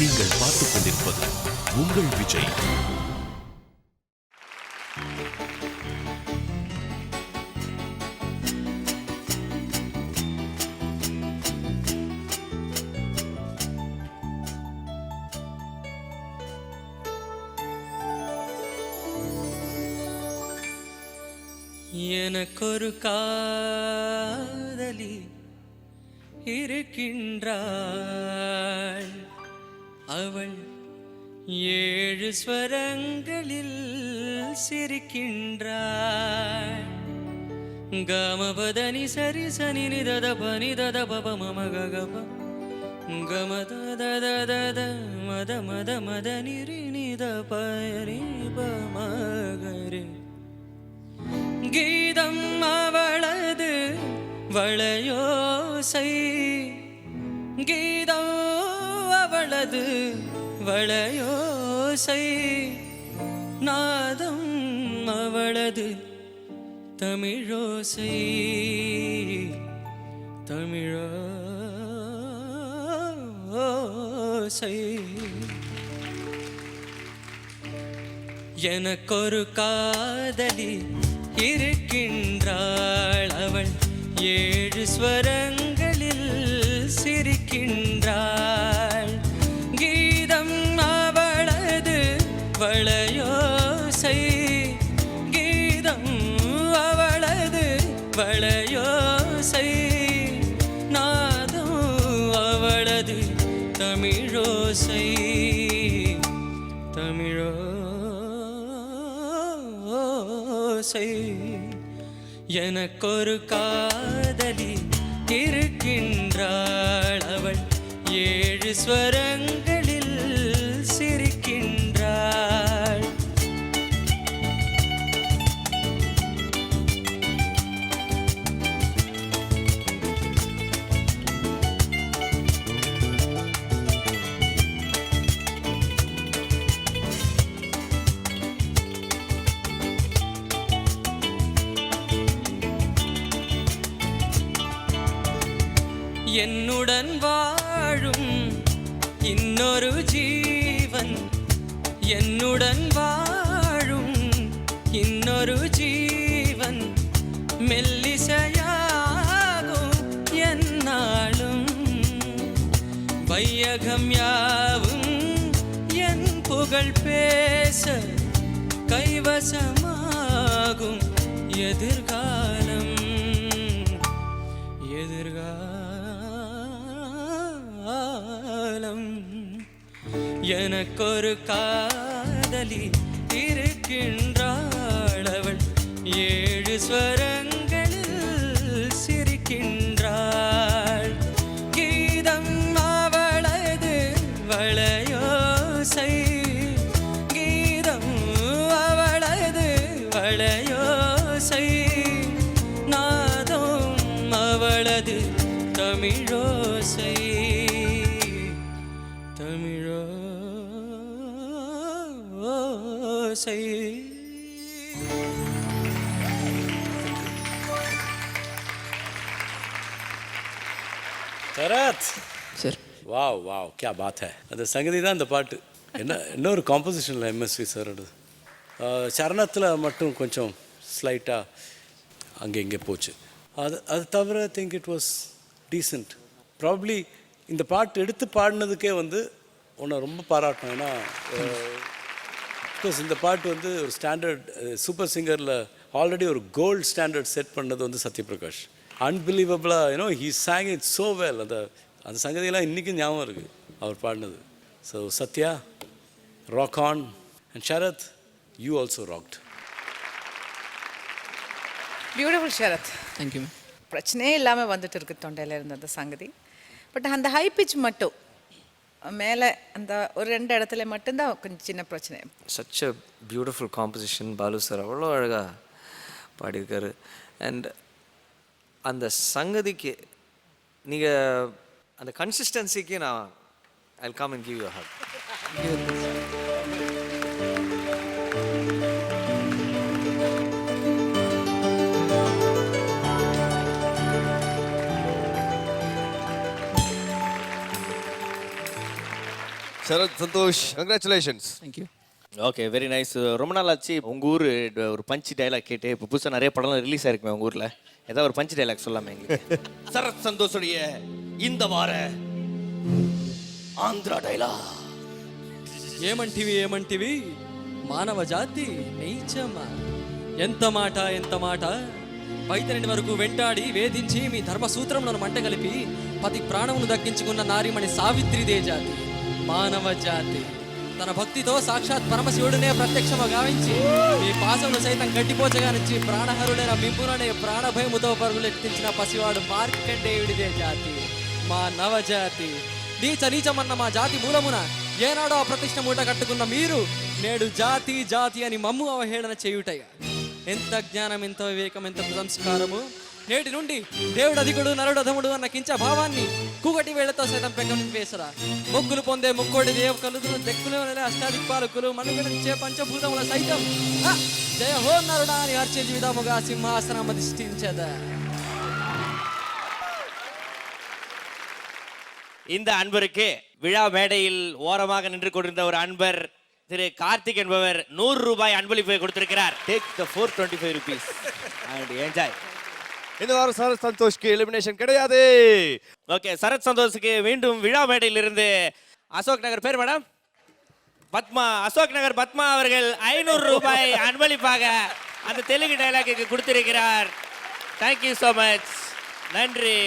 நீங்கள் பார்த்துக் கொண்டிருப்பது உங்கள் விஜய். எனக்கொரு காதலி இருக்கின்றாள், அவள் 7 ஸ்வரங்களில் சிரிக்கின்றாள். கமபதனி சரி சனி நிதத பனி தத பப மம ககப கமத தத மத மத மத நிரி நித பரி பமகரி. கீதம் அவளது வளையோசை, கீதம் அவளது வளையோசை, நாதம் அவளது தமிழோசை, தமிழோசை. எனக்கொரு காதலி இருக்கின்றாள், அவள் 7 ஸ்வரங்களில் சிரிக்கின்றாள். கீதம் அவளது வளையோசை, கீதம் அவளது வளையோசை, நாதம் அவளது தமிழோசை, தமிழோசை. எனக்கொரு காதலி இருக்கின்றாள், அவள் 7 ஸ்வரங்களில் சிரிக்கின்றாள். என்னுடன் வாழும் இன்னொரு ஜீவன், என்னுடன் வாழும் இன்னொரு ஜீவன், மெல்லிசையாகும் என்னாலும், வையகம் யாவும் என் புகழ் பேச கைவசமாகும் எதிர்காலம், எதிர்காலம். எனக்கொரு காதலி இருக்கின்றாள், அவள் 7 ஸ்வரங்களில் சிரிக்கின்றாள். கீதம் அவளது வளையோசை, கீதம் அவளது வளையோசை, நாதம் அவளது தமிழோசை, தமிழோசை. சரத் சார், வாவ் வாவ் क्या बात है. அந்த சங்கதி தான் இந்த பாட்டு. இன்னொரு காம்போசிஷனில் எம்எஸ்வி சாரோட சரணத்தில் மட்டும் கொஞ்சம் ஸ்லைட்டாக அங்கே இங்கே போச்சு. அது தவிர I think it was decent. Probably இந்த பாட்டு எடுத்து பாடினதுக்கே உன்னை ரொம்ப பாராட்டணும். ஏன்னா பிகாஸ் இந்த பாட்டு ஒரு ஸ்டாண்டர்ட் சூப்பர் சிங்கரில் ஆல்ரெடி ஒரு கோல்டு ஸ்டாண்டர்ட் செட் பண்ணது சத்யபிரகாஷ். அன்பிலீவபிளாக he sang it so well. அந்த சங்கதியெல்லாம் இன்றைக்கும் ஞாபகம் இருக்குது அவர் பாடினது. So Sathya, rock on. And Sharath, you also rocked. Beautiful Sharath. Thank you ma'am. பிரச்சனையே இல்லாமல் வந்துட்டு இருக்கு தொண்டையில் இருந்த அந்த சங்கதி. பட் அந்த ஹை பிச் மட்டும் மேலே அந்த ஒரு 2 இடத்துல மட்டும்தான் கொஞ்சம் சின்ன பிரச்சனை. Such a beautiful composition. Balu sir அவ்வளோ அழகாக பாடியிருக்காரு. அண்ட் அந்த சங்கதிக்கு நீங்கள் அந்த கன்சிஸ்டன்சிக்கு நான் I come and give you hug. Sarath Santhosh, congratulations. Thank you. Okay, very nice. ரொம்ப நாள் ஆச்சு உங்கள் ஊர் ஒரு பஞ்ச் டைலாக் கேட்டு. இப்போ புதுசாக நிறைய படம்லாம் ரிலீஸ் ஆயிருக்குமே உங்கள் ஊரில். ஏதாவது ஒரு பஞ்ச் டைலாக் சொல்லாமே எங்களுக்கு. சரத் சந்தோஷுடைய இந்த வார ஆந்திரா டைலாக். ఏమంటివి మానవ జాతి నీచమా, ఎంత మాట బయటని వరకు వెంటాడి వేధించి మీ ధర్మసూత్రములను మంటగలిపి పతి ప్రాణమును దక్కించుకున్న నారీమణి సావిత్రిదే జాతి మానవ జాతి. తన భక్తితో సాక్షాత్ పరమశివుడినే ప్రత్యక్షము గావించి మీ పాసమును సైతం గడ్డిపోచగానిచ్చి ప్రాణహరుడైన మింపుననే ప్రాణభయముతో పరుగులెత్తించిన పసివాడు మార్కండేయుడిదే జాతి మా నవజాతి. నీచమన్న మా జాతి మూలమున ఏనాడో ప్రతిష్ట మూట కట్టుకున్న మీరు నేడు జాతి అని మమ్ము అవహేళన చేయుటయ్యా. ఎంత జ్ఞానం, ఎంత వివేకం, ఎంత సంస్కారము. నేటి నుండి దేవుడు అధికుడు నరుడు అధముడు అన్న కించ భావాన్ని కూగటి వేళ్లతో సైతం పెంపేసరా. మొక్కులు పొందే ముక్కోడి దేవకలు దెక్కులు అష్టాదిక్పాలకులు మనుగడించే పంచభూతముల సైతం జయ హో నరుడా అని హర్ష విధముగా సింహాసనం అధిష్ఠించదా. இந்த அன்பருக்கு விழா மேடையில் ஓரமாக நின்று கொண்டிருந்த ஒரு அன்பர் திரு கார்த்திக் என்பவர் 100 ரூபாய் அன்பளிப்பை கொடுத்திருக்கிறார். Take the 425 rupees and enjoy. இந்த வாரம் சரத் சந்தோஷ்க்கு எலிமினேஷன் கிடையாது. ஓகே, சரத் சந்தோஷுக்கு மீண்டும் விழா மேடையில் இருந்து அசோக் நகர் பேர் மேடம் பத்மா, அசோக் நகர் பத்மா அவர்கள் 500 ரூபாய் அன்பளிப்பாக அந்த தெலுங்கு டைலாக்கு கொடுத்திருக்கிறார். Thank you so much. நன்றி.